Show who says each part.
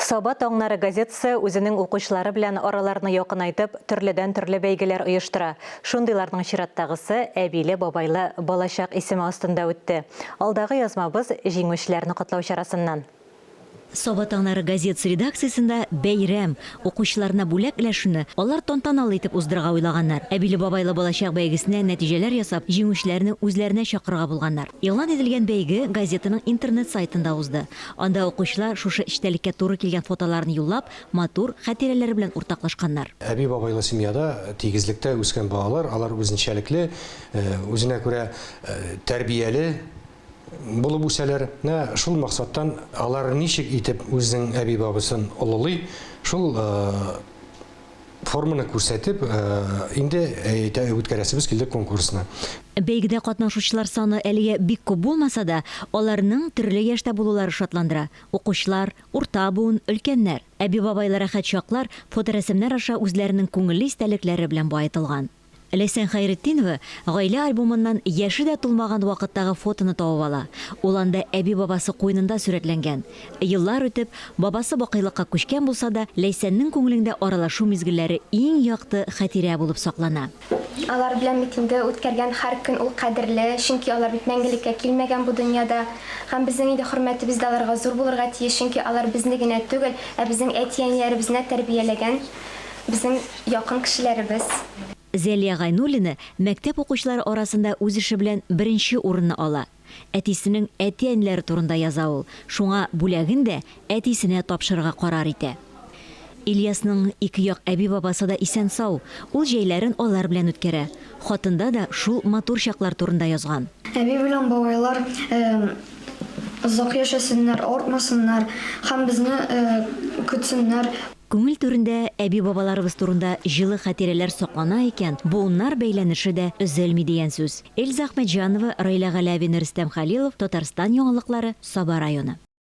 Speaker 1: Soba Toңнары газетасы үзенең укучылары белән араларны якынайтып, төрледән-төрле бәйгеләр оештыра. Шундыйларның чираттагысы әбиле бабайлы балачак исеме астында үтте. Алдагы язмабыз җиңүчеләрне котлау чарасыннан.
Speaker 2: Soba Toңнары газетасы редакциясендә бәйрәм, укучыларына бүләк өләшүне алар тантаналы итеп уздырырга уйлаганнар. Әбиле бабайлы балачак бәйгесенә нәтиҗәләр ясап, җиңүчеләрне үзләренә чакырырга булганнар. Игълан ителгән бәйге газетаның интернет сайтында узды. Анда укучылар шушы эчтәлеккә туры килгән фотоларны юллап, матур хатирәләре белән уртаклашканнар.
Speaker 3: Әби бабайлы семьяда тигезлектә үскән балалар, алар үзенчәлекле, үзенә күрә тәрбияле булып үсәләр. Шул максаттан алар ничек итеп үзенең әби бабасын олылый, шул форманы күрсәтеп, инде үткәрәсебез килде конкурсына.
Speaker 2: Бәйгедә катнашучылар саны әлегә бик күп булмаса да, аларның төрле яшьтә булулары шатландыра. Укучылар, урта буын, өлкәннәр. Әби бабайлар рәхәт чаклар фоторәсемнәр аша үзләренең күңелле истәлекләре белән баетылган. Ләйсән Хәйретдинова гаилә альбомыннан яше дә тулмаган вакыттагы фотоны табып ала. Ул анда әби бабасы куенында сурәтләнгән. Еллар үтеп, бабасы бакыйлыкка күчкән булса да, Ләйсәннең күңелендә аралашу мизгелләре иң якты хатирә булып саклана.
Speaker 4: Алар белән митингә үткәргән һәр көн ул кадерле, чөнки алар бит мәңгелеккә килмәгән бу дөньяда. Һәм безнең инде хөрмәтебез дә аларга зур булырга тиеш, чөнки алар безне генә түгел, ә безнең әти-әниләребезне тәрбияләгән безнең якын кешеләребез.
Speaker 2: Зәлия Гайнуллина мәктәп укучылары арасында үз ише белән беренче урынны ала. Әтисенең әти-әниләре турында яза ул. Шуңа бүләген дә әтисенә тапшырырга карар итә. Ильясның ике як әби бабасы да исән сау. Ул җәйләрен алар белән үткәрә. Хатында да шул матур чаклар турында язган.
Speaker 5: Әби белән бабайлар озак яшәсеннәр, артмасыннар, һәм безне көтсеннәр.
Speaker 2: Күңел түрендә әби бабаларыбыз турында җылы хатирәләр саклана икән, буыннар бәйләнеше дә өзелми дигән сүз. Эльза Ахмәтҗанова, Раила Галявина, Рөстәм Хәлилов, Татарстан яңалыклары, Саба районы.